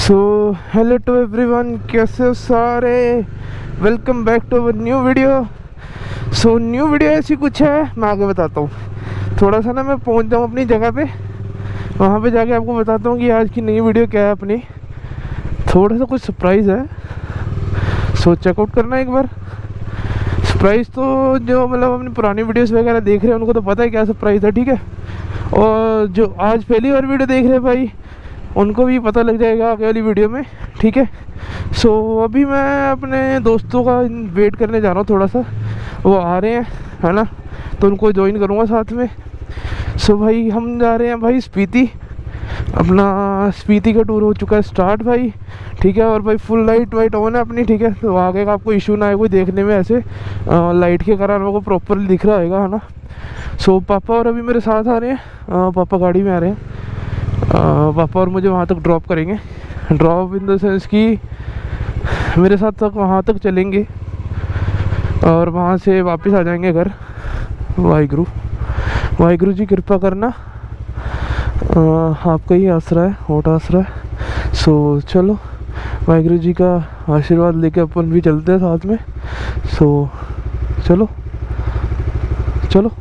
So hello to everyone, कैसे हो सारे। Welcome back to our new video. So new video ऐसी कुछ है, मैं आगे बताता हूँ। थोड़ा सा ना मैं पहुँच जाऊँ अपनी जगह पे, वहाँ पे जाके आपको बताता हूँ कि आज की नई वीडियो क्या है अपनी। थोड़ा सा कुछ सरप्राइज़ है, सो चेकआउट करना एक बार। सरप्राइज़ तो जो मतलब अपनी पुरानी वीडियोस वगैरह देख रहे हैं उनको तो पता है क्या सरप्राइज़ है, ठीक है। और जो आज पहली बार वीडियो देख रहे हैं भाई, उनको भी पता लग जाएगा आगे वाली वीडियो में, ठीक है। सो अभी मैं अपने दोस्तों का वेट करने जा रहा हूँ थोड़ा सा, वो आ रहे हैं है ना, तो उनको ज्वाइन करूँगा साथ में। सो भाई हम जा रहे हैं भाई स्पीति, अपना स्पीति का टूर हो चुका है स्टार्ट भाई, ठीक है। और भाई फुल लाइट वाइट ऑन है अपनी, ठीक है, तो आगे का आपको इशू ना आए कोई देखने में, ऐसे लाइट के कारण मेरे को प्रॉपरली दिख रहा होगा, है ना। सो पापा और अभी मेरे साथ आ रहे हैं, पापा गाड़ी में आ रहे हैं। पापा और मुझे वहाँ तक ड्रॉप करेंगे, ड्रॉप इन द सेंस कि मेरे साथ तक वहाँ तक चलेंगे और वहाँ से वापस आ जाएंगे घर। वाहिगुरु जी कृपा करना, आपका ही आसरा है, होठ आसरा है। सो चलो वाहिगुरु जी का आशीर्वाद लेके अपन भी चलते हैं साथ में। सो चलो चलो।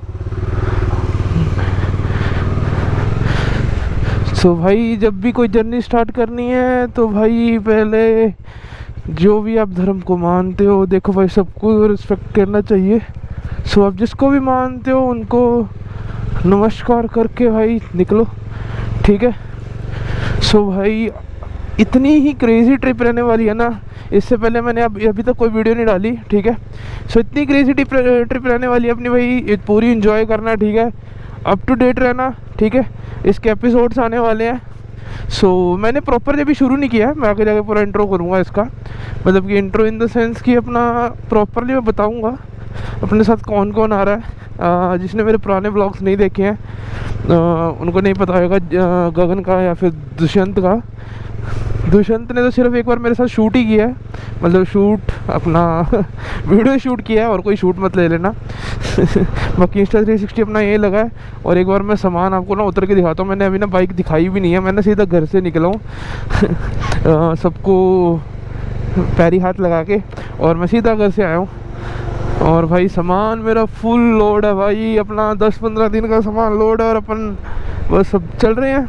सो भाई जब भी कोई जर्नी स्टार्ट करनी है तो भाई पहले जो भी आप धर्म को मानते हो, देखो भाई सबको रिस्पेक्ट करना चाहिए। सो आप जिसको भी मानते हो उनको नमस्कार करके भाई निकलो, ठीक है। सो भाई इतनी ही क्रेज़ी ट्रिप रहने वाली है ना, इससे पहले मैंने अभी तक कोई वीडियो नहीं डाली, ठीक है। सो इतनी क्रेज़ी ट्रिप रहने वाली है अपनी भाई, पूरी इन्जॉय करना, ठीक है। अप टू डेट रहना, ठीक है। इसके एपिसोड्स आने वाले हैं। सो मैंने प्रॉपर अभी शुरू नहीं किया है, मैं आगे जाके पूरा इंट्रो करूँगा इसका, मतलब कि इंट्रो इन द सेंस कि अपना प्रॉपरली मैं बताऊँगा अपने साथ कौन कौन आ रहा है। जिसने मेरे पुराने ब्लॉग्स नहीं देखे हैं उनको नहीं पता होगा गगन का या फिर दुष्यंत का। दुष्यंत ने तो सिर्फ एक बार मेरे साथ शूट ही किया है, मतलब शूट अपना वीडियो शूट किया है, और कोई शूट मत ले लेना। बाकी Insta360 अपना ये लगा है। और एक बार मैं सामान आपको ना उतर के दिखाता हूँ। मैंने अभी ना बाइक दिखाई भी नहीं है, मैंने सीधा घर से निकला हूँ सबको पैरी हाथ लगा के, और मैं सीधा घर से आया हूँ। और भाई सामान मेरा फुल लोड है भाई, अपना 10-15 दिन का सामान लोड है, और अपन बस सब चल रहे हैं।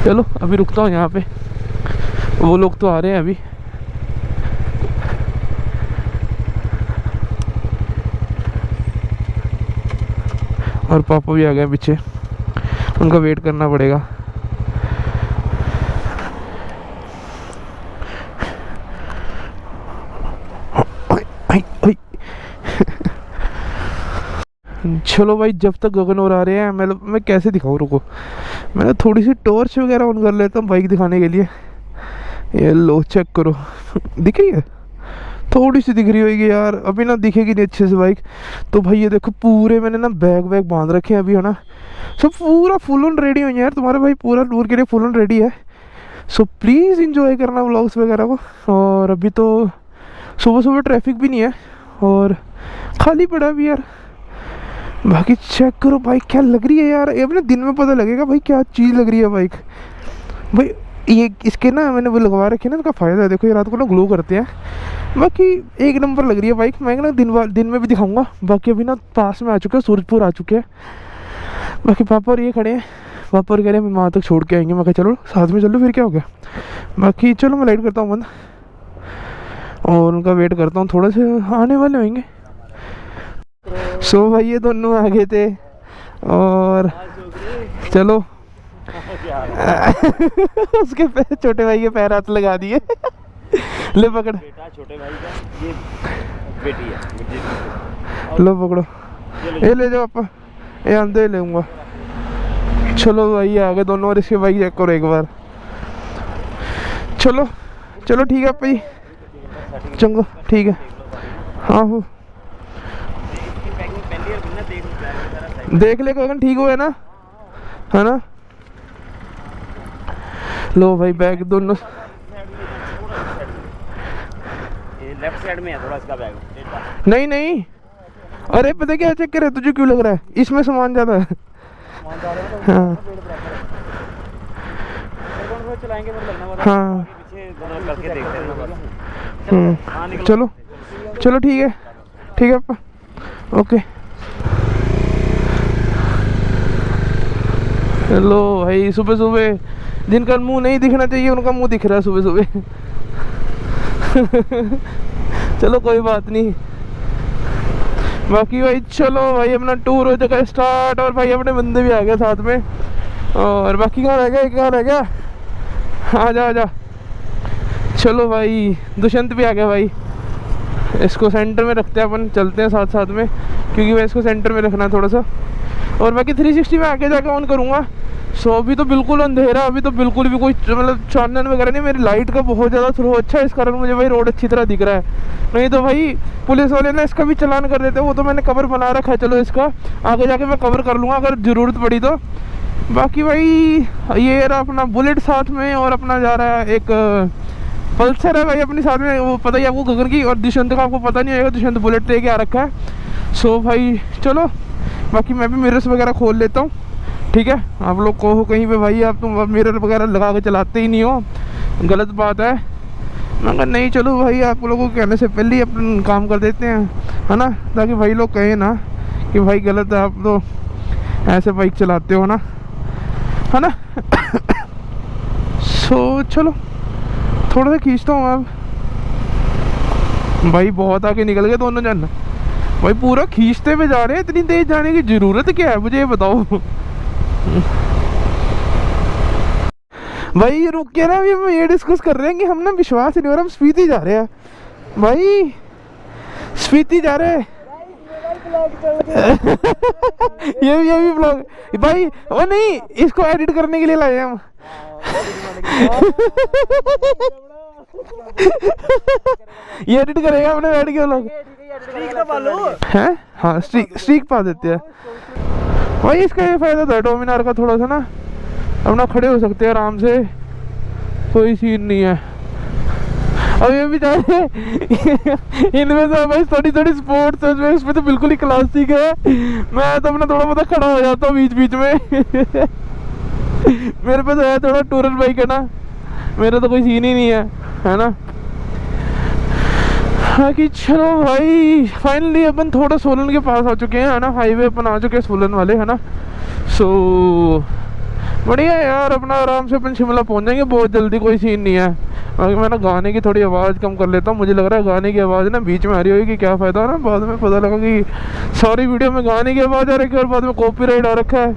चलो अभी रुकता हूँ यहाँ पे, वो लोग तो आ रहे हैं अभी। और पापा भी आ गए पीछे, उनका वेट करना पड़ेगा। चलो भाई जब तक गगन और आ रहे हैं, मैं कैसे दिखाऊँ, रुको मैंने थोड़ी सी टॉर्च वगैरह ऑन कर लेता हूँ बाइक दिखाने के लिए। ये लो चेक करो दिख रही है, थोड़ी सी दिख रही होगी यार, अभी ना दिखेगी नहीं अच्छे से बाइक। तो भाई ये देखो पूरे मैंने ना बैग वैग बांध रखे हैं अभी, है ना। सो पूरा फुल ऑन रेडी हो यार, तुम्हारे भाई पूरा टूर के लिए फुल ऑन रेडी है। सो प्लीज़ इंजॉय करना व्लॉग्स वगैरह को। और अभी तो सुबह सुबह ट्रैफिक भी नहीं है और खाली पड़ा भी यार। बाकी चेक करो बाइक क्या लग रही है यार, ये अपने दिन में पता लगेगा भाई क्या चीज़ लग रही है बाइक। भाई ये इसके ना मैंने वो लगवा रखे ना, इसका फ़ायदा है, देखो ये रात को ना ग्लो करते हैं। बाकी एक नंबर लग रही है बाइक, मैं ना दिन में भी दिखाऊंगा। बाकी अभी ना पास में आ चुके हैं, सूरजपुर आ चुके हैं। बाकी पापा और ये खड़े हैं, पापा और कह रहे हैं वहाँ तक छोड़ के आएंगे। मैं कहा चलो साथ में चलो, फिर क्या हो गया। बाकी चलो मैं लाइट करता हूँ बंद और उनका वेट करता हूँ, थोड़े से आने वाले होंगे। सो भाई ये दोनों आ गए थे और चलो उसके पैर, छोटे भाई के पैर हाथ लगा दिए। ले पकड़, बेटा छोटे भाई का ये बेटी है, लो पकड़ो, ये ले जाओ पापा, ये अंदर ले लूँगा। चलो भाई आ गए दोनों, और इसके भाई चेक करो एक बार। चलो चलो ठीक है भाई, चंगो ठीक है। हाँ हो देख ले गगन, ठीक हुआ है ना, है ना। लो भाई बैग दोनों, लेफ्ट साइड में है थोड़ा इसका बैग। नहीं नहीं, अरे पता क्या चेक करे, तुझे क्यों लग रहा है इसमें सामान ज़्यादा है। हाँ चलाएंगे मतलब लगना वाला हाँ पीछे दोनों करके देखते रहना बस। हाँ, निकलो। चलो चलो ठीक है पापा, ओके। हेलो भाई, सुबह सुबह जिनका मुंह नहीं दिखना चाहिए उनका मुंह दिख रहा है सुबह सुबह। चलो कोई बात नहीं। बाकी भाई चलो भाई, अपना टूर हो चुका है स्टार्ट, और भाई अपने बंदे भी आ गए साथ में। और बाकी कहाँ रह गया, आजा। चलो भाई, दुष्यंत भी आ गया भाई। इसको सेंटर में रखते हैं अपन, चलते हैं साथ में, क्योंकि भाई इसको सेंटर में रखना है थोड़ा सा। और बाकी 360 में आगे जाकर ऑन करूँगा। सो अभी तो बिल्कुल अंधेरा, अभी तो बिल्कुल भी कोई मतलब चानन वगैरह नहीं। मेरी लाइट का बहुत ज़्यादा थ्रो अच्छा है, इस कारण मुझे भाई रोड अच्छी तरह दिख रहा है। नहीं तो भाई पुलिस वाले ने इसका भी चालान कर देते, वो तो मैंने कवर बना रखा है। चलो इसका आगे जाके मैं कवर कर लूँगा अगर ज़रूरत पड़ी तो। बाकी भाई ये रहा अपना बुलेट साथ में, और अपना जा रहा है एक पल्सर है भाई अपने साथ में, वो पता ही आपको गगन की। और दुष्यंत का आपको पता नहीं आएगा, दुष्यंत बुलेट लेके आ रखा है। सो भाई चलो, बाकी मैं भी मिरर्स वगैरह खोल लेता हूँ, ठीक है। आप लोग को हो कहीं पे भाई आप तुम मिरर वगैरह लगा के चलाते ही नहीं हो, गलत बात है। मगर नहीं, चलो भाई आप लोगों को कहने से पहले ही अपन काम कर देते हैं, है ना, ताकि भाई लोग कहें ना कि भाई गलत है, आप तो ऐसे बाइक चलाते हो ना, है ना। सो चलो थोड़ा सा खींचता हूँ अब। भाई बहुत आगे निकल गए दोनों जन भाई, पूरा खींचते हुए जा रहे हैं। इतनी तेज जाने की ज़रूरत क्या है, मुझे ये बताओ। भाई ये रुक के ना, अभी हम ये डिस्कस कर रहे हैं कि हम ना विश्वास ही नहीं हो रहा, हम स्पीति जा रहे हैं भाई, स्पीति जा रहे हैं। ये भी ब्लॉग भाई, वो नहीं, इसको एडिट करने के लिए लाए हम। ये एडिट करेगा अपने बैठ के लोग हैं। हाँ स्ट्रीक पा देते हैं भाई। इसका ये फायदा था डोमिनार का, थोड़ा सा ना अपना खड़े हो सकते हैं आराम से, कोई सीन नहीं है। अब ये भी जाए इनमें से भाई थोड़ी स्पोर्ट्स है, इसमें तो बिल्कुल ही क्लासिक है। मैं तो अपना थोड़ा बहुत खड़ा हो जाता हूँ बीच में। मेरे पे तो है थोड़ा टूरर बाइक है ना, मेरा तो कोई सीन ही नहीं है ना। हाँ कि चलो भाई फाइनली अपन थोड़ा सोलन के पास आ चुके हैं, है ना, हाईवे अपन आ चुके हैं सोलन वाले, है ना। सो बढ़िया यार, अपना आराम से अपन शिमला पहुंच जाएंगे बहुत जल्दी, कोई सीन नहीं है। बाकी मैं ना गाने की थोड़ी आवाज़ कम कर लेता हूँ, मुझे लग रहा है गाने की आवाज़ ना बीच में आ रही होगी, क्या फ़ायदा ना बाद में पता लगा कि सारी वीडियो में गाने की आवाज़ आ रही है और बाद में कॉपीराइट आ रखा है,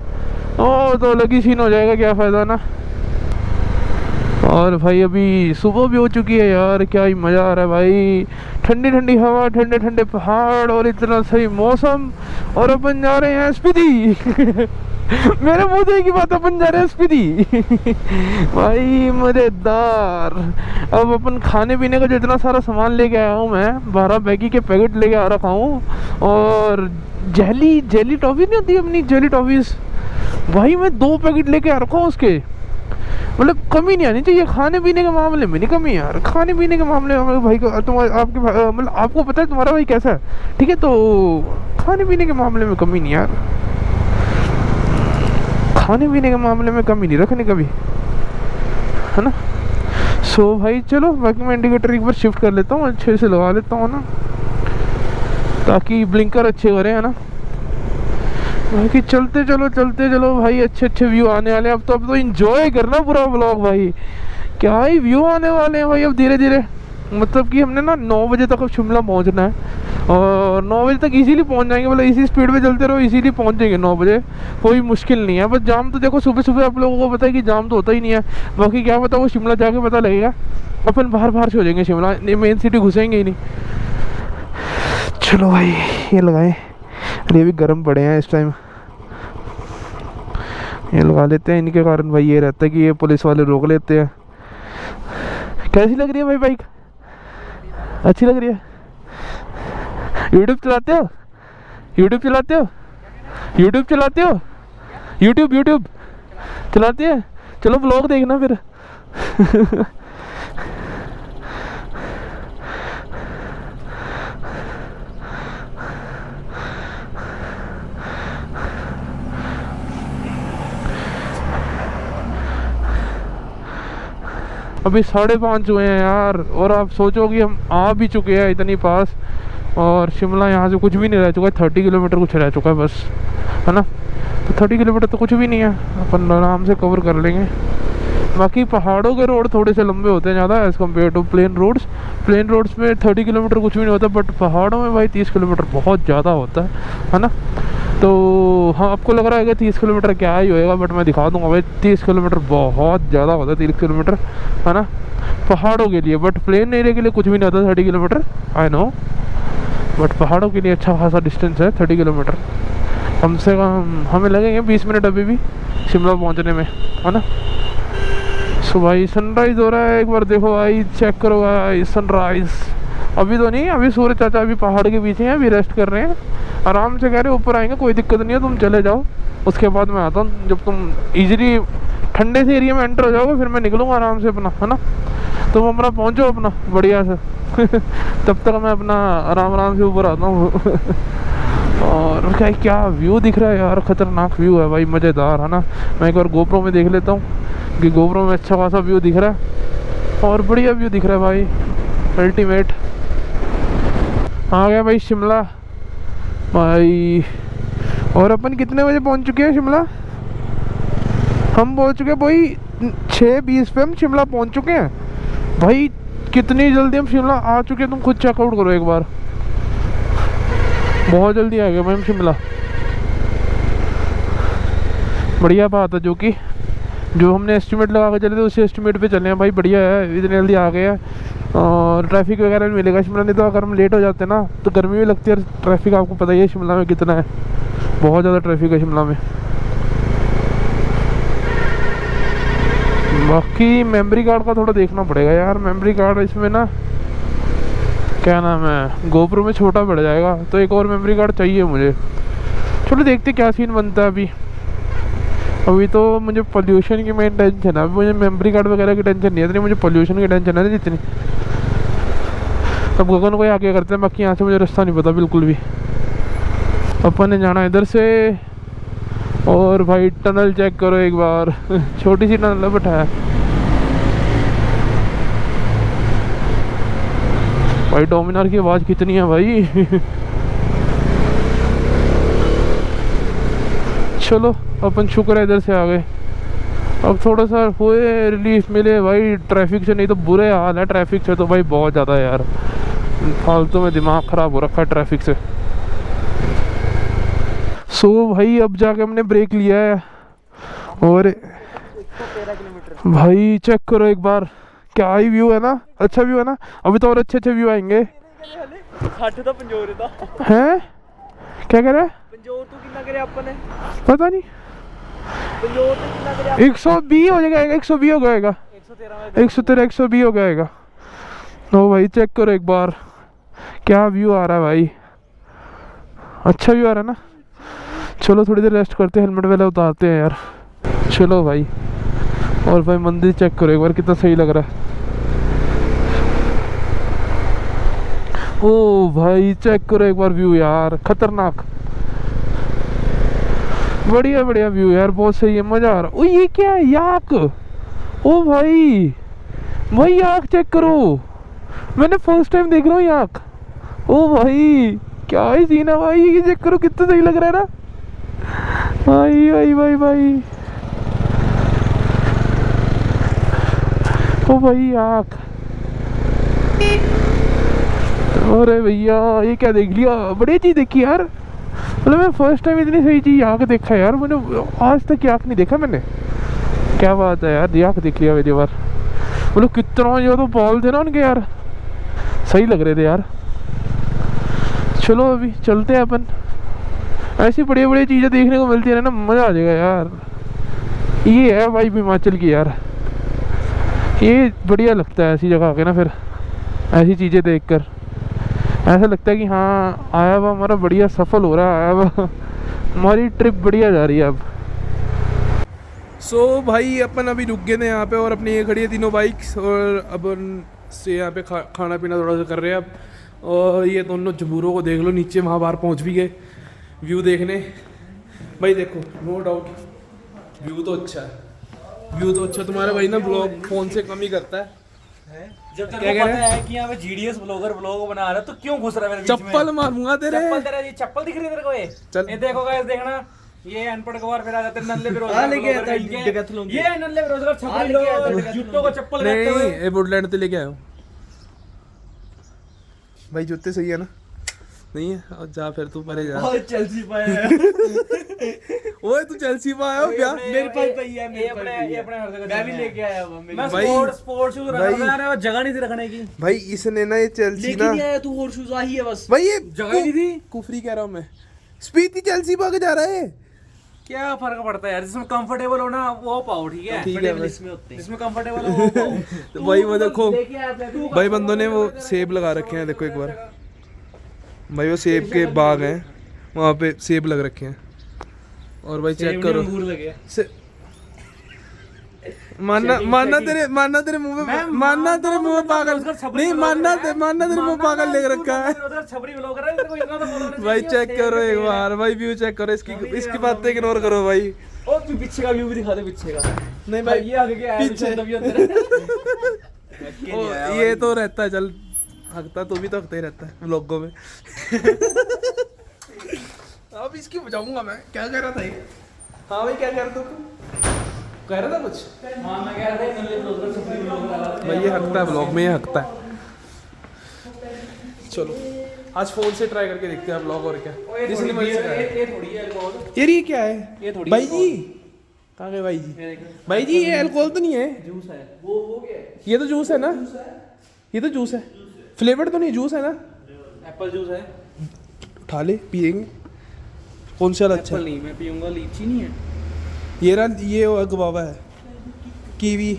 ओ तो अलग ही सीन हो जाएगा, क्या फ़ायदा ना। और भाई अभी सुबह भी हो चुकी है यार, क्या ही मज़ा आ रहा है भाई, ठंडी ठंडी हवा, ठंडे ठंडे पहाड़ और इतना सही मौसम। और अपन जा रहे हैं स्पीति। मेरे मुँह से की बात, अपन जा रहे हैं स्पीति। भाई मज़ेदार। अब अपन खाने पीने का जो इतना सारा सामान लेके आया हूँ मैं, 12 मैगी के पैकेट लेके आ रखा हूँ, और जेली टॉफ़ी नहीं होती अपनी जेली टॉफ़ीज़, भाई मैं 2 पैकेट लेके आ रखा हूँ उसके। मतलब कमी नहीं आनी चाहिए खाने पीने के मामले में, नहीं कमी यार, खाने पीने के मामले में भाई को तुम आपके मतलब आपको पता है तुम्हारा भाई कैसा है, ठीक है, तो खाने पीने के मामले में कमी नहीं यार, खाने पीने के मामले में कमी नहीं रखनी कभी, है ना। सो भाई चलो, बाकी मैं इंडिकेटर एक बार शिफ्ट कर लेता हूँ, अच्छे से लगा लेता हूँ ना, ताकि ब्लिंकर अच्छे करें, है ना। बाकी चलते चलो भाई, अच्छे व्यू आने वाले हैं। अब तो एंजॉय करना पूरा व्लॉग भाई, क्या ही व्यू आने वाले हैं भाई अब धीरे धीरे। मतलब कि हमने ना 9 बजे तक अब शिमला पहुंचना है, और 9 बजे तक इजीली पहुंच जाएंगे, मतलब इसी स्पीड में चलते रहो इजीली पहुंच जाएंगे 9 बजे, कोई मुश्किल नहीं है। बस जाम तो देखो सुबह आप लोगों को पता है कि जाम तो होता ही नहीं है, बाकी क्या पता वो शिमला जाके पता लगेगा, अपन बाहर से हो जाएंगे शिमला, मेन सिटी घुसेंगे ही नहीं। चलो भाई ये लगाएं, ये भी गर्म पड़े हैं इस टाइम, ये लगा लेते हैं, इनके कारण भाई ये रहता है कि ये पुलिस वाले रोक लेते हैं। कैसी लग रही है भाई बाइक, अच्छी लग रही है। यूट्यूब चलाते हो, यूट्यूब चलाते हैं, चलो ब्लॉग देखना फिर। अभी 5:30 हुए हैं यार, और आप सोचो कि हम आ भी चुके हैं इतनी पास, और शिमला यहाँ से कुछ भी नहीं रह चुका है, 30 किलोमीटर कुछ रह चुका है बस, है ना। तो 30 किलोमीटर तो कुछ भी नहीं है, अपन आराम से कवर कर लेंगे। बाकी पहाड़ों के रोड थोड़े से लंबे होते हैं ज़्यादा as compared to plain roads में 30 किलोमीटर कुछ भी नहीं होता, बट पहाड़ों में भाई 30 किलोमीटर बहुत ज़्यादा होता है ना। तो हाँ, आपको लग रहा है कि 30 किलोमीटर क्या ही होएगा, बट मैं दिखा दूंगा भाई 30 किलोमीटर बहुत ज़्यादा होता है, 30 किलोमीटर, है ना, पहाड़ों के लिए। बट प्लेन एरिया के लिए कुछ भी नहीं होता 30 किलोमीटर, आई नो, बट पहाड़ों के लिए अच्छा खासा डिस्टेंस है 30 किलोमीटर। कम से कम हमें लगेंगे 20 मिनट अभी भी शिमला पहुंचने में, है ना। सो भाई सनराइज़ हो रहा है, एक बार देखो भाई, चेक करो भाई सनराइज़। अभी तो नहीं, अभी सूर्य चाचा अभी पहाड़ के पीछे हैं, अभी रेस्ट कर रहे हैं, आराम से कह रहे ऊपर आएंगे, कोई दिक्कत नहीं है, तुम चले जाओ, उसके बाद मैं आता हूँ। जब तुम इजीली ठंडे से एरिया में एंटर हो जाओगे, फिर मैं निकलूँगा आराम से अपना, है ना। तुम अपना पहुँचो अपना बढ़िया से तब तक मैं अपना आराम से ऊपर आता हूँ और क्या व्यू दिख रहा है यार, खतरनाक व्यू है भाई, मज़ेदार, है ना। मैं एक बार गोप्रो में देख लेता हूँ कि गोप्रो में अच्छा खासा व्यू दिख रहा है, और बढ़िया व्यू दिख रहा है भाई, अल्टीमेट। आ गया भाई शिमला भाई। और अपन कितने बजे पहुंच चुके हैं शिमला? हम पहुंच चुके हैं भाई 6:20 पे हम शिमला पहुंच चुके हैं भाई। कितनी जल्दी हम शिमला आ चुके हैं, तुम खुद चेकआउट करो एक बार, बहुत जल्दी आ गए भाई हम शिमला। बढ़िया बात है, जो हमने एस्टिमेट लगा के चले थे उसी एस्टिमेट पे चले हैं भाई, बढ़िया है, इतनी जल्दी आ गए हैं। और ट्रैफिक वगैरह भी मिलेगा शिमला, नहीं तो अगर हम लेट हो जाते ना तो गर्मी भी लगती है, ट्रैफिक आपको पता ही है शिमला में कितना है, बहुत ज़्यादा ट्रैफिक है शिमला में। बाकी मेमोरी कार्ड का थोड़ा देखना पड़ेगा यार, मेमोरी कार्ड इसमें ना क्या नाम है, गोप्रो में छोटा पड़ जाएगा, तो एक और मेमोरी कार्ड चाहिए मुझे। चलो देखते क्या सीन बनता है। अभी तो मुझे पोल्यूशन की मेन टेंशन है, अभी मुझे मेमोरी कार्ड वगैरह की टेंशन नहीं है, इतनी मुझे पोल्यूशन की टेंशन है जितनी। अब गगन को आगे करते हैं, बाकी यहाँ से मुझे रास्ता नहीं पता बिल्कुल भी। अपन ने जाना इधर से, और भाई टनल चेक करो एक बार छोटी सी टनल है बट है भाई। डोमिनार की आवाज़ कितनी है भाई चलो अपन शुक्र है इधर से आ गए, अब थोड़ा सा हुए रिलीफ मिले भाई ट्रैफिक से, नहीं तो बुरे हाल है ट्रैफिक से तो भाई, बहुत ज़्यादा यार, फालतू में दिमाग ख़राब हो रखा है ट्रैफिक से। सो भाई अब जाके हमने ब्रेक लिया है, और भाई चेक करो एक बार, क्या ही व्यू है ना, अच्छा व्यू है ना। अभी तो और अच्छे अच्छे व्यू आएंगे। हैं क्या कह रहे हैं, पता नहीं 120 हो जाएगा, 120 हो जाएगा, 113 120 हो जाएगा। ओ भाई चेक करो एक बार, क्या व्यू आ रहा है भाई, अच्छा व्यू आ रहा है ना। चलो थोड़ी देर रेस्ट करते हैं, हेलमेट वगैरह उतारते हैं यार। चलो भाई, और भाई मंदिर चेक करो एक बार, कितना सही लग रहा है। ओ भाई चेक करो एक बार व्यू यार, खतरनाक, बढ़िया बढ़िया व्यू यार, बहुत सही है, मजा आ रहा। ओ ये क्या है, याक, ओ भाई भाई याक चेक करो, मैंने फर्स्ट टाइम देख रहा हूँ याक। ओ भाई क्या ही सीन है भाई, ये चेक करो कितना सही लग रहा है ना भाई भाई भाई भाई। ओ भाई याक, अरे भैया ये क्या देख लिया, बढ़िया चीज़ देखी यार, मतलब मैं फर्स्ट टाइम इतनी सही चीज़ याक देखा यार, मैंने आज तक याक नहीं देखा मैंने। क्या बात है यार, याक देख लिया पहली बार, मतलब कितना जो तो बॉल थे ना उनके यार, सही लग रहे थे यार। चलो अभी चलते हैं अपन, ऐसी बढ़िया बढ़िया चीज़ें देखने को मिलती है ना, मज़ा आ जाएगा यार। ये है भाई हिमाचल की यार, ये बढ़िया लगता है ऐसी जगह आके ना, फिर ऐसी चीज़ें देखकर ऐसा लगता है कि हाँ आया हुआ हमारा बढ़िया सफल हो रहा है, आया हुआ हमारी ट्रिप बढ़िया जा रही है अब। सो भाई अपन अभी रुक गए थे यहाँ पे, और अपनी ये खड़ी है तीनों बाइक्स, और अपन से यहाँ पे खाना पीना थोड़ा सा कर रहे हैं अब। और ये दोनों जबूरों को देख लो, नीचे वहाँ बाहर पहुँच भी गए व्यू देखने। भाई देखो नो डाउट व्यू तो अच्छा है, व्यू तो अच्छा तुम्हारा भाई ना ब्लॉग फोन से कम ही करता है। जब तेरे क्या को कह पता रहे है कि यहाँ पे जीडीएस ब्लॉगर ब्लॉग बना रहा है तो क्यों घुस रहा है मेरे बीच में? चप्पल मारूंगा तेरे। चप्पल तेरा ये चप्पल दिख रही है तेरे को? ये चल। ये देखो गाइस, देखना ये अनपढ़ गवार फिर आ जाते हैं नल्ले बेरोजगार लेके ब्लॉगर आता है कहीं के। डेकाथलॉन के। ये नल्ले बेरोजगार छपरी लेके आता है लोग डेकाथलॉन जूतों को चप्पल नहीं कहते हुए। ये वुडलैंड से लेके आया हूँ भाई, जूते सही है ना? नहीं है? और जा फिर तू परे जा। और चेल्सी पाया ओए तू चेल्सी में आया हो क्या? मेरे पास पई है, मेरे ये पास अपने पई ये है। अपने हर जगह मैं भी जाने लेके आया हूँ मैं भाई- स्पोर्ट्स शूज भाई- रखा है, जगह नहीं थी रखने की। भाई इसने ना ये चेल्सी लेके ना नहीं आया तू, और शूज आई है बस। भाई ये जगह ही नहीं थी। कुफरी कह रहा हूँ मैं, स्पीति चेल्सी भाग जा रहा है। क्या फर्क पड़ता है यार, जिसमें कंफर्टेबल हो ना वो पाओ, ठीक है? ठीक है Comfortable बस। इसमें होते हैं। जिसमें कंफर्टेबल हो वो पाओ। तो भाई वो देखो लेके आया था तू। भाई बंदों ने वो सेब लगा रखे हैं, देखो एक बार भाई वो सेब के बाग हैं, वहाँ पे सेब लग रखे हैं। और भाई चेक करो अंगूर लगे। मानना मानना तेरे मुंह में मानना तेरे मुंह में पागल नहीं, मानना तेरे मुंह में पागल लेके रखा है। छपरी ब्लॉगर है, तेरे को इतना तो बोलना चाहिए। भाई चेक करो एक बार, भाई व्यू चेक करो, इसकी बातें इग्नोर करो भाई। ओ तू पीछे का व्यू भी दिखा दे, पीछे का। नहीं भाई ये आगे क्या है पीछे। तभी अंदर। ओ, ये तो रहता है, चल हकता तो भी तो हकता ही रहता है व्लॉगों में। अब इसकी बजाऊंगा मैं, क्या कह रहा था ये? हाँ भाई क्या कह रहा था तू? कह रहा था कुछ? हां मैं कह रहा था नल्ले ब्लॉगर छपरी ब्लॉगर आ रहा है। भाई ये हकता है ब्लॉग में, ये हकता है। चलो आज फोन से ट्राई करके देखते हैं ब्लॉग और क्या। इसने मुझे सिखाया। ये थोड़ी है अल्कोहल, यार ये क्या है? ये थोड़ी भाई जी कहाँ गए भाई जी? ये देख भाई जी ये अल्कोहल तो नहीं है? जूस है। वो क्या है? ये तो जूस है ना? ये तो जूस है, फ्लेवर तो नहीं, जूस है ना? एप्पल जूस है। उठा ले पियेंगे, कौन सा वाला अच्छा एप्पल है? नहीं, मैं पीऊंगा, लीची नहीं है। ये रहा, ये गवावा है, कीवी।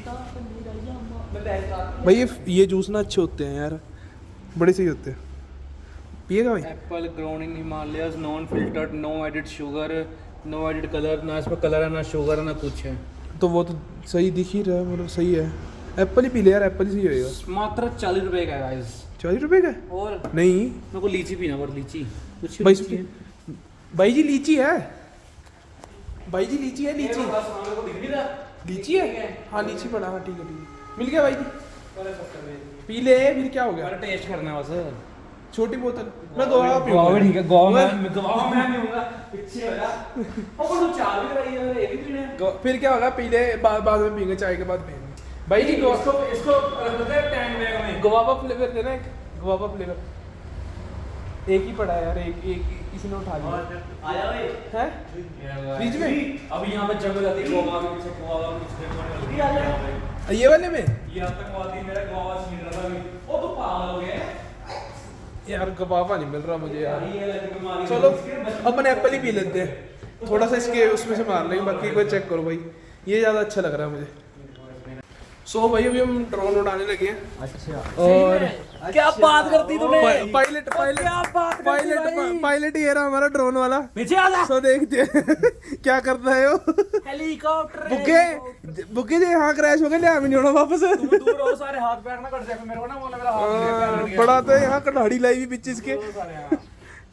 भाई ये जूस ना अच्छे होते हैं यार, बड़े सही होते हैं, पिएगा भाई? Apple grown in Himalayas, non filtered, no added sugar, no added colour, ना इसमें कलर है ना शुगर है ना कुछ है। तो वो तो सही दिख ही रहा है, मतलब सही है। एप्पल ही पी ले यार, एप्पल ही सही होएगा। मात्र 40 रुपए का है गाइस। 40 रुपए का? और नहीं मेरे को लीची पीना, पर लीची कुछ भाई भाई जी लीची है, भाई जी लीची है, लीची को दिख नहीं रहा। लीची है, हाँ लीची पड़ा, हाँ ठीक है ठीक है, मिल गया भाई जी, पी ले फिर क्या हो गया? पर टेस्ट करना है बस। छोटी बोतल मैं गोवा गोवा पीऊंगा। ठीक है, गोवा में पीऊंगा, पीछे हो जा। और तू चाय भी कराई है, ये भी पीना है। फिर क्या होगा, पी ले, बाद में पियेंगे, चाय के बाद पियेंगे भाई जी। इसको रख दे टैंक बैग में। गुआवा फ्लेवर देना, एक गुआवा फ्लेवर, एक ही पड़ा है यार, एक किसी ने उठा लिया आया भाई है फ्रिज में। अभी यहाँ पे जंग जाती है गोवा में, पीछे गोवा में कुछ ये वाले में ये आतंकवादी मेरा गोवा छीन रहा था अभी। ओ तो पागल हो गया है यार, गुआवा नहीं मिल रहा मुझे यार। ये लड़की बीमारी। चलो अपन एप्पल ही पी लेते हैं, थोड़ा सा इसके उसमें से मार लेंगे, बाकी एक बार चेक करो भाई, ये ज़्यादा अच्छा लग रहा है मुझे। सो भाई अभी हम ड्रोन उड़ाने लगे हैं, अच्छा और क्या बात करती तूने? पायलट क्या बात करती भाई? पायलट ये रहा हमारा ड्रोन वाला। पीछे आ जा। सो देखते हैं क्या करता है वो। हेलीकॉप्टर बुके जे यहाँ क्रैश हो गए, लिया भी नहीं होना वापस। तुम दूर रहो, सारे हाथ पैर ना कट जाए, मेरे को ना बोलना मेरा हाथ पैर बड़ा तो यहाँ कढ़ाड़ी लाई हुई पिच इसके।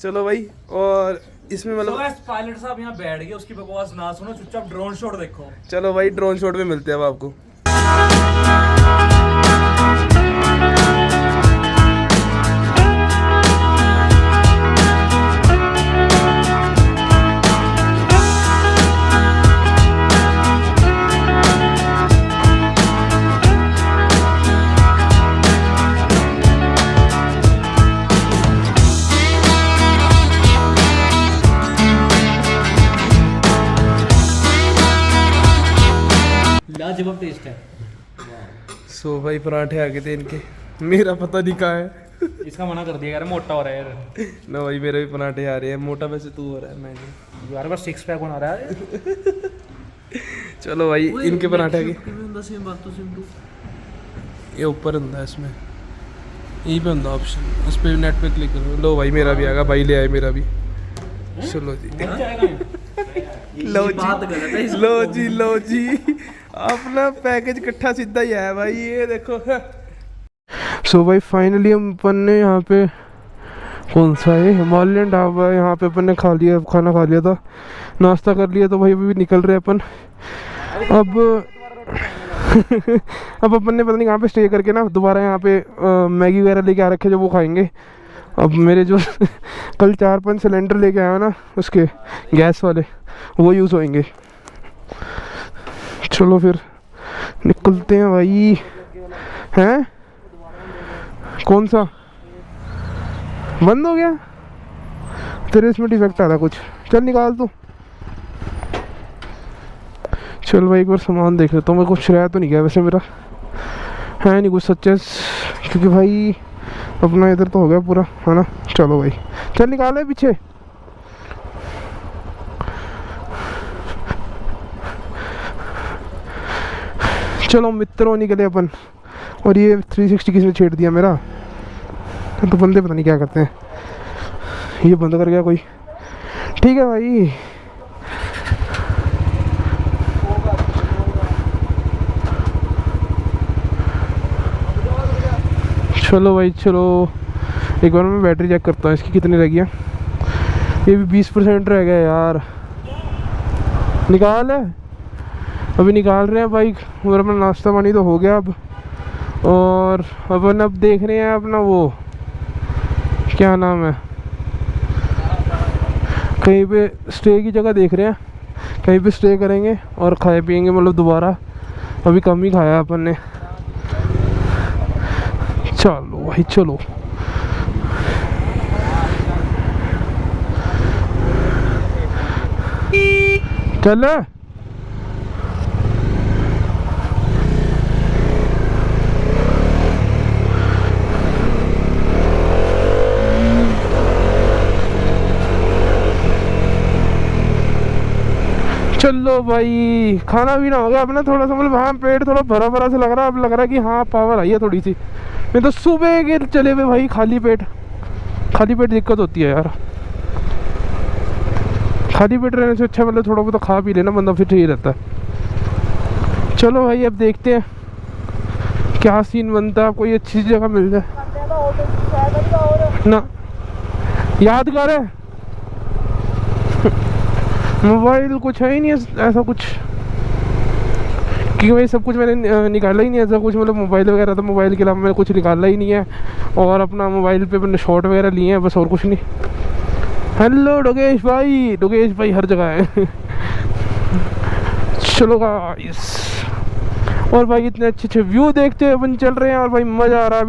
चलो भाई, और इसमें तो मतलब गाइस पायलट साहब यहाँ बैठ गए, उसकी बकवास ना सुनो, चुपचाप ड्रोन शॉट देखो। चलो भाई ड्रोन शॉट में मिलते हैं अब आपको। लाजवाब टेस्ट है। सो भाई पराठे आ गए थे इनके, मेरा पता नहीं कहाँ है। इसका मना कर दिया यार, मोटा हो रहा है यार। ना भाई मेरे भी पराठे आ रहे हैं, मोटा वैसे तू हो रहा है, मैं नहीं। यार बस 6 पैक बना रहा है। चलो भाई इनके पराठे आ गए। सेम बात तो सेम टू ये ऊपर ਹੁੰਦਾ इसमें, यहीं पे ਹੁੰਦਾ ऑप्शन, इस पे नेट पे क्लिक करो। लो भाई मेरा भी आ गया, भाई ले आए मेरा भी। चलो जी लो बात गलत है जी, लो जी लो जी, अपना पैकेज इकट्ठा सीधा ही आया भाई, ये देखो। सो भाई फाइनली हम अपन ने यहाँ पे, कौन सा है, हिमालयन ढाबा, यहाँ पे अपन ने खा लिया, खाना खा लिया था, नाश्ता कर लिया, तो भाई अभी निकल रहे अपन। अब अब अपन ने पता नहीं कहाँ पे स्टे करके ना दोबारा यहाँ पे मैगी वगैरह लेके आ रखे जो वो खाएंगे। अब मेरे जो कल 4-5 सिलेंडर लेके आया ना उसके गैस वाले वो यूज़ होंगे। चलो फिर निकलते हैं भाई। हैं कौन सा बंद हो गया? तेरे इसमें डिफेक्ट आ था कुछ, चल निकाल तू। चल भाई एक बार सामान देख लेता हूँ। मैं कुछ रह तो नहीं गया वैसे, मेरा है नहीं कुछ सच्चे, क्योंकि भाई अपना इधर तो हो गया पूरा, है ना। चलो भाई चल निकाले पीछे। चलो मित्रों निकले अपन। और ये 360 किसने छेड़ दिया मेरा? तो बंदे पता नहीं क्या करते हैं। ये बंद कर गया कोई। ठीक है भाई चलो भाई चलो। एक बार मैं बैटरी चेक करता हूँ इसकी कितनी रह गई है। ये भी 20% रह गया यार। निकाल है अभी निकाल रहे हैं भाई। और अपना नाश्ता पानी तो हो गया अब। और अपन अब देख रहे हैं अपना वो क्या नाम है, कहीं पे स्टे की जगह देख रहे हैं, कहीं पे स्टे करेंगे और खाए पिएंगे। मतलब दोबारा अभी कम ही खाया अपन ने। चलो भाई चलो। चल चलो भाई। खाना भी ना हो गया अपना थोड़ा सा, मतलब हाँ पेट थोड़ा भरा भरा सा लग रहा है। अब लग रहा है कि हाँ पावर आई है थोड़ी सी। मैं तो सुबह के चले हुए भाई खाली पेट दिक्कत होती है यार। खाली पेट रहने से अच्छा मतलब थोड़ा बहुत खा पी लेना बंदा, फिर ठीक रहता है। चलो भाई अब देखते हैं क्या सीन बनता है। कोई अच्छी जगह मिल जाए ना। यादगार है मोबाइल कुछ है ही नहीं ऐसा कुछ, क्योंकि भाई सब कुछ मैंने निकाला ही नहीं ऐसा कुछ। मतलब मोबाइल वगैरह तो मोबाइल के अलावा मैंने कुछ निकाला ही नहीं है। और अपना मोबाइल पे मैंने शॉट वगैरह लिए हैं बस, और कुछ नहीं। हेलो डोगेश भाई हर जगह है। चलो गाइस। और भाई इतने अच्छे अच्छे व्यू देखते हुए अपन चल रहे हैं और भाई मज़ा आ रहा है।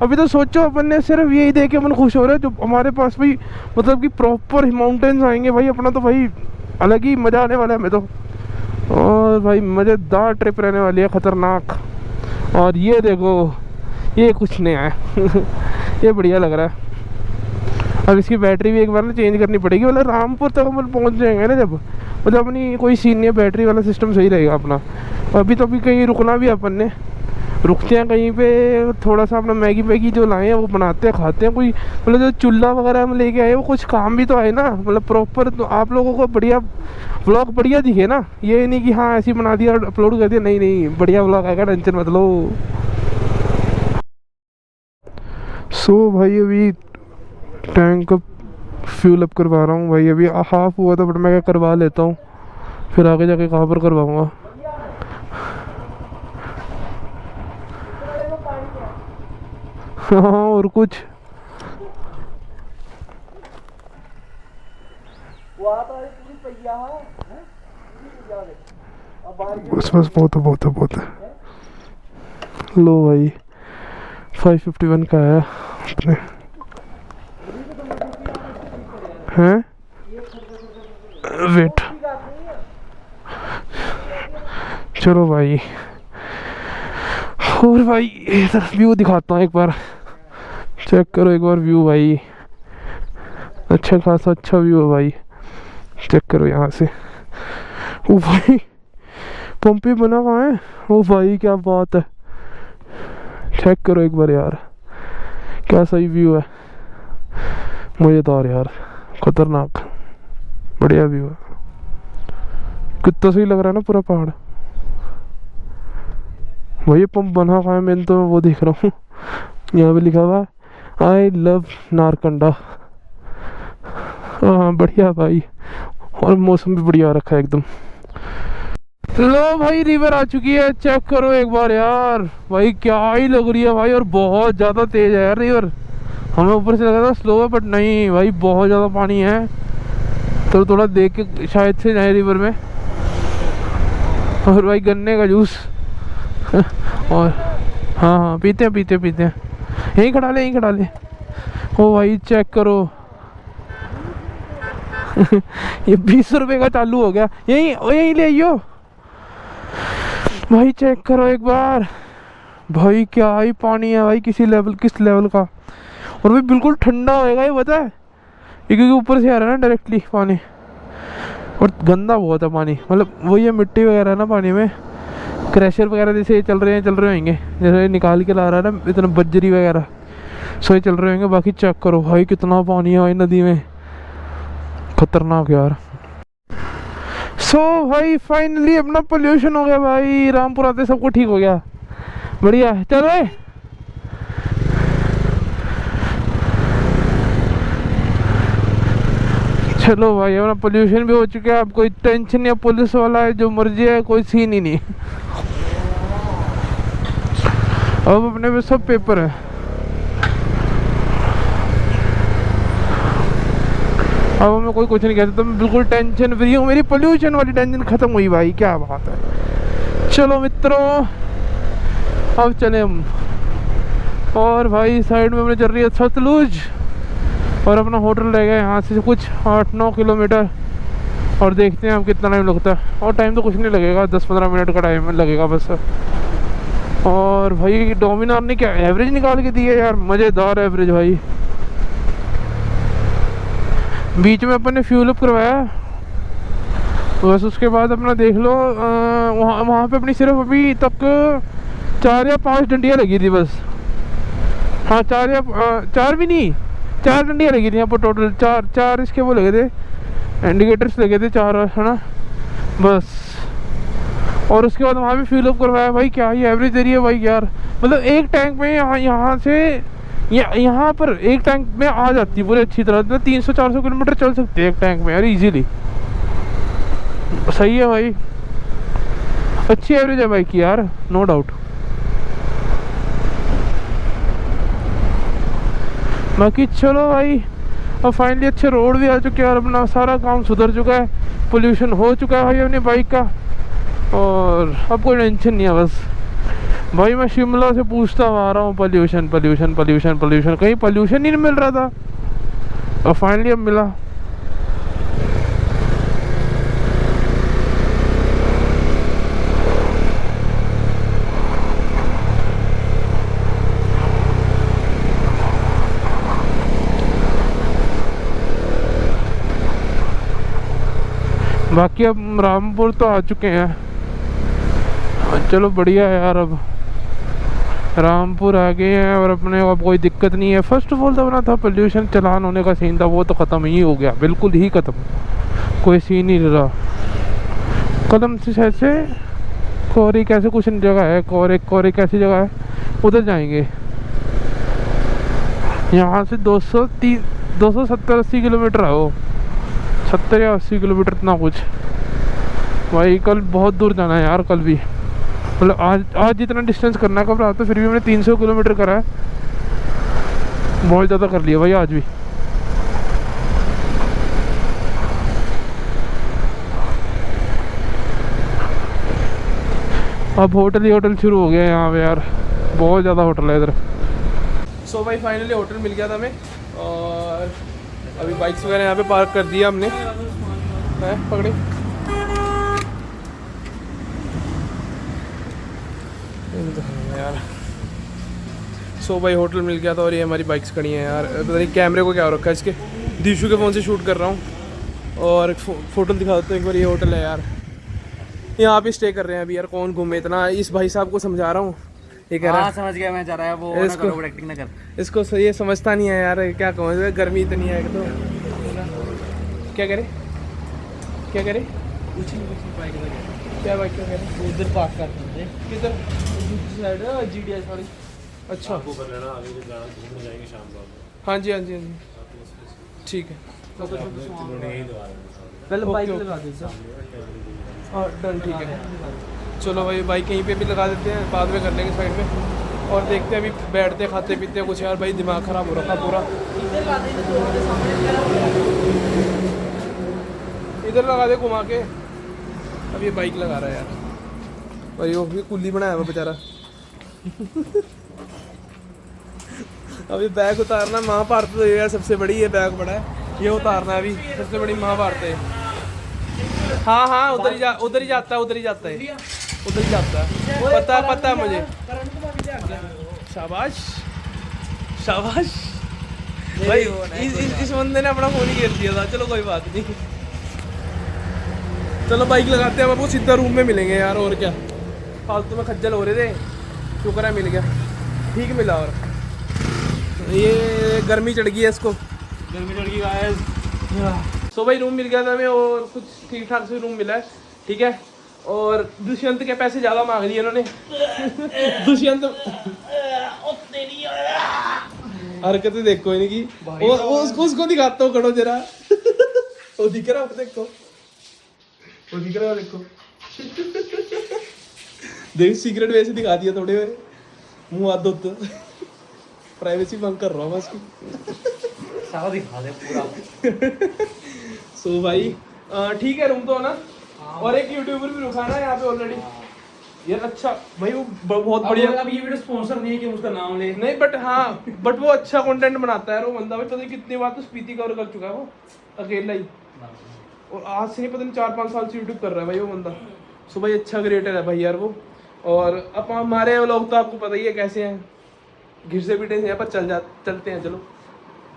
अभी तो सोचो अपन ने सिर्फ यही देख के अपन खुश हो रहे हैं। जो हमारे पास भाई मतलब कि प्रॉपर माउंटेन्स आएंगे भाई, अपना तो भाई अलग ही मज़ा आने वाला है हमें तो। और भाई मज़ेदार ट्रिप रहने वाली है, ख़तरनाक। और ये देखो ये कुछ नहीं है। ये बढ़िया लग रहा है। अब इसकी बैटरी भी एक बार ना चेंज करनी पड़ेगी। मतलब रामपुर तक अपन पहुंच जाएंगे ना जब, मतलब अपनी कोई सीन नहीं है, बैटरी वाला सिस्टम सही रहेगा अपना। अभी तो अभी कहीं रुकना भी है अपन ने, रुकते हैं कहीं पे थोड़ा सा अपना मैगी जो लाए हैं वो बनाते हैं खाते हैं। कोई मतलब जो चूल्हा वगैरह हम लेके आए वो कुछ काम भी तो आए ना, मतलब प्रॉपर तो आप लोगों को बढ़िया व्लॉग बढ़िया दिखे ना। ये नहीं कि हाँ ऐसे ही बना दिया और अपलोड कर दिया, नहीं बढ़िया व्लॉग आएगा, टेंशन मत लो। सो भाई अभी टैंक का फ्यूल अप करवा रहा हूँ भाई। अभी हाफ हुआ था बट मैं क्या करवा लेता हूँ, फिर आगे जाके कहाँ पर करवाऊँगा। हाँ और कुछ बस बहुत है। लो भाई 551 का है अपने हैं। वेट चलो भाई। और भाई इधर व्यू दिखाता हूँ एक बार, चेक करो एक बार व्यू भाई। अच्छा खासा अच्छा व्यू है भाई, चेक करो यहाँ से। ओ भाई पंप बना हुआ है। ओ भाई क्या बात है, चेक करो एक बार यार, क्या सही व्यू है, मज़ेदार यार, खतरनाक बढ़िया व्यू है। कितना सही लग रहा है ना पूरा पहाड़। वही पंप बना हुआ है, मैंने तो वो देख रहा हूँ यहाँ पे लिखा हुआ आई लव नारकंडा। हाँ बढ़िया भाई, और मौसम भी बढ़िया रखा है एकदम। लो भाई रिवर आ चुकी है, चेक करो एक बार यार भाई, क्या ही लग रही है भाई। और बहुत ज़्यादा तेज है यार रिवर, हमें ऊपर से लगा था स्लो है बट नहीं भाई, बहुत ज़्यादा पानी है। तो थोड़ा देख के शायद से जाए रिवर में। और भाई गन्ने का जूस और हाँ हाँ पीते हैं पीते हैं पीते हैं, यहीं खड़ा ले यहीं खड़ा ले। ओ भाई चेक करो ये 20 रुपए का चालू हो गया, यहीं ले आइयो भाई। चेक करो एक बार भाई, क्या ही पानी है भाई, किस लेवल का। और भाई बिल्कुल ठंडा होएगा ये, पता है ये क्योंकि ऊपर से आ रहा है ना डायरेक्टली पानी। और गंदा बहुत है पानी, मतलब वही है मिट्टी वगैरह है ना पानी में, क्रैशर वगैरह जैसे चल रहे होंगे, जैसे निकाल के ला रहा है ना इतना बजरी वगैरह, सो ये चल रहे होंगे। बाकी चेक करो भाई कितना पानी है भाई नदी में, खतरनाक यार। सो भाई फाइनली अपना पोल्यूशन हो गया भाई, रामपुर आते सबको ठीक हो गया, बढ़िया। चल भाई चलो भाई अपना पोल्यूशन भी हो चुका है, अब कोई टेंशन या पुलिस वाला है जो मर्जी है, कोई सीन ही नहीं। अब अपने पे सब पेपर है। अब मैं कोई कुछ नहीं कहता, तो मैं बिल्कुल टेंशन फ्री हूँ, मेरी पोल्यूशन वाली टेंशन खत्म हुई भाई, क्या बात है। चलो मित्रों अब चले हम, और भाई साइड में अपने चल रही है सतलुज, और अपना होटल रह गया यहाँ से कुछ 8-9 किलोमीटर, और देखते हैं अब कितना टाइम लगता है। और टाइम तो कुछ नहीं लगेगा, 10-15 मिनट का टाइम लगेगा बस। और भाई डोमिनार ने क्या एवरेज निकाल के दी है यार, मज़ेदार एवरेज भाई। बीच में अपन ने फ्यूल अप करवाया, बस उसके बाद अपना देख लो वहाँ पे अपनी सिर्फ अभी तक 4 या 5 डंडियाँ लगी थी बस। हाँ 4 भी नहीं, 4 डंडियाँ लगी थी यहाँ पर टोटल, चार इसके वो लगे थे, इंडिकेटर्स लगे थे 4 है ना बस। और उसके बाद वहाँ भी फ्यूल अप करवाया भाई, क्या ही एवरेज दे रही है भाई यार। मतलब एक टैंक में यहाँ से यहाँ पर एक टैंक में आ जाती है पूरी अच्छी तरह, तो 300-400 किलोमीटर चल सकते हैं एक टैंक में यार इजीली। सही है भाई, अच्छी एवरेज है बाइक की यार, नो डाउट। बाकी चलो भाई अब फाइनली अच्छे रोड भी आ चुके हैं, और अपना सारा काम सुधर चुका है, पोल्यूशन हो चुका है भाई अपनी बाइक का, और अब कोई टेंशन नहीं है बस। भाई मैं शिमला से पूछता आ रहा हूँ पोल्यूशन, कहीं पोल्यूशन ही नहीं मिल रहा था, और फाइनली अब मिला। बाकी अब रामपुर तो आ चुके हैं, चलो बढ़िया है यार। अब रामपुर आ गए हैं और अपने अब कोई दिक्कत नहीं है। फर्स्ट ऑफ ऑल तो अपना था पोल्यूशन चलान होने का सीन था, वो तो ख़त्म ही हो गया, बिल्कुल ही ख़त्म, कोई सीन नहीं रहा। कदम से ऐसे कोरी कैसे कुछ जगह है, कोरे कैसी जगह है, उधर जाएंगे। यहाँ से 270-80 किलोमीटर है वो, 70 या 80 किलोमीटर इतना कुछ भाई। कल बहुत दूर जाना है यार, कल भी मतलब आज जितना डिस्टेंस करना है, कब रात तो फिर भी हमने 300 किलोमीटर करा है, बहुत ज़्यादा कर लिया भाई आज भी। अब होटल ही होटल शुरू हो गया है यहाँ पे यार, बहुत ज़्यादा होटल है इधर। सो भाई फाइनली होटल मिल गया था हमें, और अभी बाइक्स वगैरह यहाँ पे पार्क कर दिया हमने, है पकड़े यार। सो भाई होटल मिल गया था, और ये हमारी बाइक्स खड़ी हैं यार। पता नहीं कैमरे को क्या हो रखा है इसके, दीशु के फ़ोन से शूट कर रहा हूँ। और फ़ोटो दिखा देता हूँ एक बार, ये होटल है यार, यहाँ पे स्टे कर रहे हैं अभी यार। कौन घूमे इतना, इस भाई साहब को समझा रहा हूँ, ये कह रहा है समझ गया मैं, जा रहा है वो इसको एक्टिंग ना कर। इसको ये समझता नहीं है यार, क्या कहूँ, गर्मी इतनी है तो क्या करे कुछ नहीं क्या बाइक क्या करे, उधर पार्क करते हैं किधर साइड जीडीएस वाली। अच्छा आपको कर लेना, आगे भी जाना, घूमने जाएंगे शाम को। हाँ जी ठीक है। यही दवा देना। पहले ओके, बाइक ओके। लगा दे सर। हाँ डन ठीक है। चलो भाई बाइक कहीं पे भी लगा देते हैं, बाद में कर लेंगे साइड में। और देखते हैं अभी बैठते खाते पीते कुछ यार भाई दिमाग ख़राब हो रखा पूरा। इधर लगा दे घुमा के। अब ये बाइक लगा रहा है यार भाई, वो भी कुल्ली बनाया हुआ बेचारा। अभी बैग उतारना, महाभारत तो यार सबसे बड़ी ये बैग बड़ा है, ये उतारना है अभी, सबसे बड़ी महाभारत है। हाँ हाँ उधर ही जाता है, उधर ही जाता है, उधर ही जाता है, पता है मुझे। शाबाश शाबाश भाई, इस बंदे ने अपना फोन ही गिर दिया था। चलो कोई बात नहीं, चलो बाइक लगाते हैं, हम आपको सीधा रूम में मिलेंगे यार। और क्या फालतू में खज्जल हो रहे थे, शुक्र है मिल गया, ठीक मिला। और ये गर्मी चढ़ गई है इसको, गर्मी लड़की गाइस। सो भाई रूम मिल गया था हमें, और कुछ ठीक ठाक से रूम मिला है, ठीक है। और दुष्यंत के पैसे ज़्यादा मांग लिए इन्होंने। दुष्यंत हरकतें देखो इनकी, वो उसको दिखाता हूँ, करो जरा। वो दिख रहा है, देखो वो दिख रहा है, देखो देख सीक्रेट वैसे दिखा दिया थोड़े में, मुँह हाथ धोते, प्राइवेसी भंग कर रहा हूँ बस की। सारा दिखा दे पूरा। सो भाई ठीक है रूम तो ना। और एक यूट्यूबर भी रुका ना यहाँ पे ऑलरेडी यार। अच्छा भाई वो बहुत बढ़िया। अब ये वीडियो स्पॉन्सर नहीं है कि उसका नाम ले, नहीं बट हाँ, बट वो अच्छा कंटेंट बनाता है वो बंदा भाई। पता नहीं कितनी बार तो स्पीति कवर कर चुका है वो अकेला ही, और आज से नहीं पता नहीं 4-5 साल से यूट्यूब कर रहा है भाई वो बंदा। सो भाई अच्छा क्रिएटर है भाई यार वो। और अब हमारे लोग तो आपको पता ही है कैसे हैं, घिर से पीटे हैं, पर चलते हैं। चलो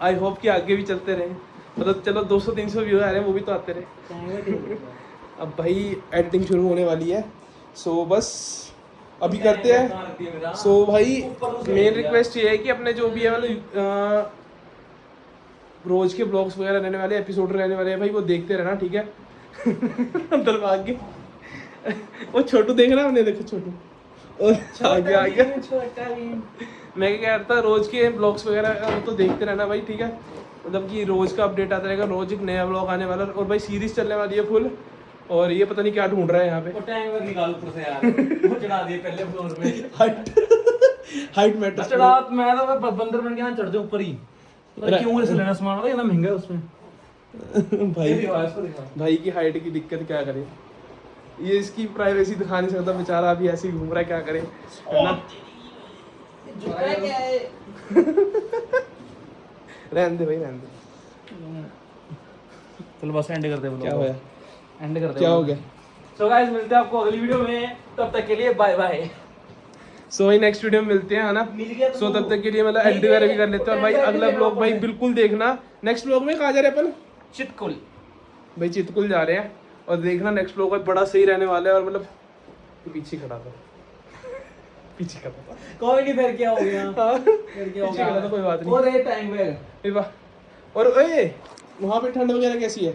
आई होप कि आगे भी चलते रहे, मतलब चलो 200-300 व्यू आ रहे हैं, वो भी तो आते रहे। अब भाई एडिटिंग शुरू होने वाली है, सो बस अभी करते हैं। सो भाई मेन रिक्वेस्ट ये है कि अपने जो भी है मतलब रोज के ब्लॉग्स वगैरह रहने वाले, एपिसोड रहने वाले हैं भाई, वो देखते रहना, ठीक है। अंदर भाग के वो छोटू देख रहा है, हमने देखो छोटू और आ गया मैं क्या कहता था, रोज के ब्लॉग्स वगैरह तो देखते रहना भाई, ठीक है। मतलब कि रोज का अपडेट आता रहेगा, रोज एक नया ब्लॉग आने वाला। और भाई सीरीज चलने वाली है फुल, और ये पता नहीं क्या ढूंढ रहा है यहाँ पे। वो टैंक में निकाल ऊपर से यार, वो चढ़ा दिए पहले फ्लोर में। हाइट मैटर चढ़ा, मैं तो बंदर बन के यहाँ चढ़ जाऊँ ऊपर ही। क्यों ऐसे लेना सामान, इतना महंगा है उसमें। भाई की हाइट की दिक्कत क्या करे, ये इसकी प्राइवेसी दिखा नहीं सकता बेचारा, अभी ऐसे ही घूम रहा है, क्या करे रहने दे भाई, रहने दे। चलो बस एंड करते हैं, क्या होया, एंड करते हैं। क्या हो गया। सो गाइस मिलते हैं आपको अगली वीडियो में, तब तक के लिए बाय बाय। सो भाई नेक्स्ट वीडियो में मिलते हैं, है ना। सो तब तक के लिए मतलब एडिट वगैरह भी कर लेते हैं। और भाई अगला ब्लॉग भाई बिल्कुल देखना। नेक्स्ट ब्लॉग में कहाँ जा रहे हैं अपन? चितकुल भाई चितकुल जा रहे हैं, और देखना नेक्स्ट ब्लॉग भाई बड़ा सही रहने वाला है। और मतलब पीछे खड़ा था, पीछे खड़ा था, कोई नहीं, फिर क्या हो गया, हाँ फिर क्या हो पीछे खड़ा था, कोई बात नहीं। और ये टैंक बैग ए वाह। और ए वहाँ पे ठंड वगैरह कैसी है?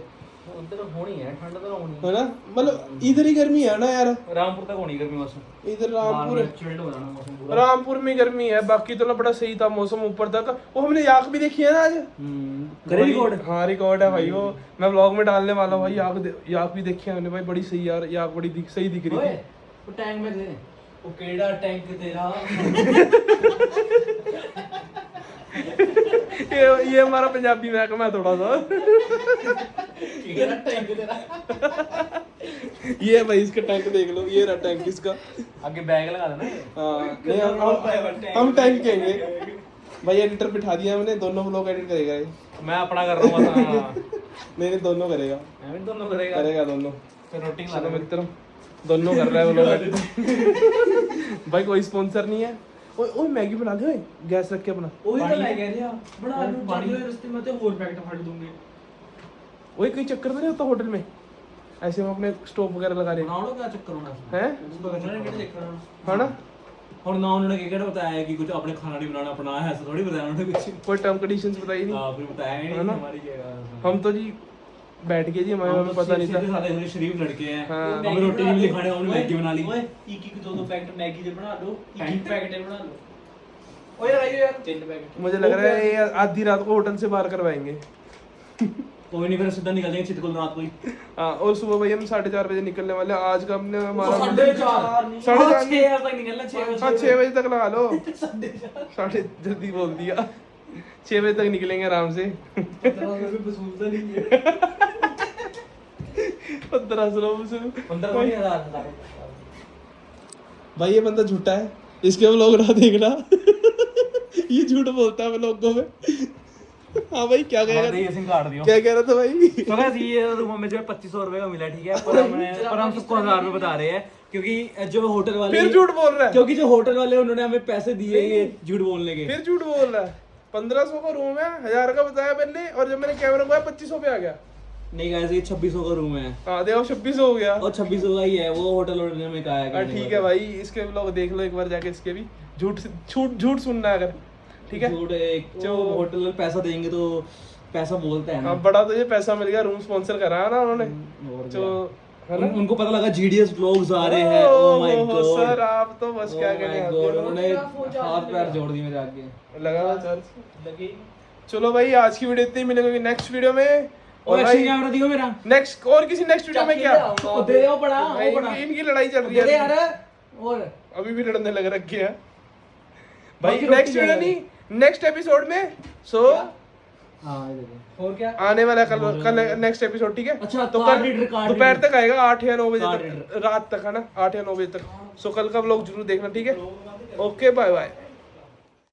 उधर तो होनी है, ठंड तो होनी है ना, मतलब इधर ही गर्मी है ना यार, रामपुर तक होनी गर्मी मौसम, इधर रामपुर चिल्ड हो जाना मौसम पूरा। रामपुर में गर्मी है, बाकी तो ना बड़ा सही था मौसम ऊपर तक। वो हमने याक भी देखी है ना आज, करे रिकॉर्ड। हाँ रिकॉर्ड है भाई, वो मैं व्लॉग में डालने वाला हूँ भाई। याक भी देखी है हमने भाई, बड़ी सही यार, याक बड़ी सही दिख रही थी। वो टैंक में दे, वो केड़ा टैंक तेरा। ये हमारा पंजाबी महकमा है थोड़ा सा। केड़ा टैंक तेरा। ये भाई इसका टैंक देख लो, ये रहा टैंक इसका। आगे बैग लगा देना। हाँ नहीं हम टैंक कहेंगे भाई। एडिटर बिठा दिया हमने, दोनों ब्लॉग एडिट करेगा ये। मैं अपना कर रहा हूँ। नहीं दोनों करेगा, मैं भी दोनों करेगा दोनों। फिर रोटी खा चलो लो मित्रों, दोनों कर रहा है वो लोग भाई। कोई स्पॉन्सर नहीं है। ओए मैगी बना दे, गैस रख के अपना। ओए तो मैं कह रहा बना लूं, पानी में रास्ते में तो और पैकेट फाड़ दूंगे। ओए कोई चक्कर तो नहीं होता होटल में ऐसे हम अपने स्टोव वगैरह लगा रहे हैं? बनाओ क्या चक्कर होना हैं है ना। और ना उन्होंने क्या बताया है कि कुछ अपने खाना नहीं बनाना, अपना है ऐसा थोड़ी बताया उन्होंने कुछ। कोई टर्म कंडीशंस बताई नहीं। हां फिर बताया ही है नहीं ना? हमारी क्या। हम तो जी बैठ गए जी, हमें पता नहीं था। सारे शरीफ लड़के हैं, हाँ। हमें रोटी भी नहीं खाने, हमने मैगी बना ली। ओए एक दो पैकेट मैगी दे बना लो, एक पैकेट बना लो। ओए लगाइए यार 3 पैकेट। मुझे लग रहा है ये आधी रात को होटल से बाहर करवाएंगे। कोई नहीं, फिर सीधा निकल जाएंगे चितकुल रात को ही। हाँ, और सुबह भाई हम 4:30 बजे निकलने वाले हैं। आज का हमने हमारा 4:30 साढ़े चार 6 तक निकलना, 6 हाँ 6 बजे तक लगा लो। साढ़े जल्दी बोल दिया, 6 बजे तक निकलेंगे आराम से। 1500 नहीं है, 1500 भाई ये बंदा झूठा है, इसके व्लॉग ना देखना। ये झूठ बोलता है व्लॉगों में। हाँ भाई क्या कह रहा ये सिम काट दियो। क्या कह रहा था भाई? तो गाइस ये रूम में जो है 2500 रुपए का मिला, ठीक है, पर हम सबको 1000 रुपए बता रहे हैं, क्योंकि जो होटल वाले फिर झूठ बोल रहा है, क्योंकि जो होटल वाले उन्होंने हमें पैसे दिए ये झूठ बोलने के। फिर झूठ बोल रहा है। 1500 का रूम है, 1000 का बताया पहले, और जब मैंने कैमरा लगाया 2500 पे आ गया। नहीं गाइस ये 2600 का रूम है, हाँ देखो 2600 हो गया। और 2600 का ही है, वो होटल वाले ने हमें कहा है। हाँ ठीक है भाई, इसके व्लॉग देख लो एक बार जाके, इसके भी झूठ सुनना है अगर, ठीक है। झूठ एक जो होटल वाले पैसा देंगे तो पैसा बोलते हैं ना। हाँ बड़ा तुझे पैसा मिल गया, रूम स्पॉन्सर कराया ना उन्होंने, और जो है ना। उनको पता लगा जीडीएस व्लॉग्स आ रहे हैं। ओह माय गॉड सर आप तो बस क्या कहने आते हो। उन्होंने हाथ पैर जोड़ दिए मेरे आगे। लगा चार्ज। चलो भाई आज की वीडियो इतनी, मिलेंगे नेक्स्ट वीडियो में। और एक्शन कैमरा दियो मेरा नेक्स्ट और किसी नेक्स्ट वीडियो में क्या ओ दे ओ बड़ा, ओ बड़ा इनकी लड़ाई चल रही दे है यार। और अभी भी लड़ने लग रखे हैं भाई। बाकी नेक्स्ट रोटी वीडियो है। नहीं, नेक्स्ट एपिसोड में। सो हां ये देखो। और क्या आने वाला कल नेक्स्ट एपिसोड, ठीक है। अच्छा, तो कार्ड कल रीडर, कार्ड दोपहर रीडर। तक आएगा, 8 या 9 बजे कार्ड तक, रात तक है ना, 8 या 9 बजे तक। सो कल का व्लॉग जरूर देखना, ठीक है। Okay bye bye.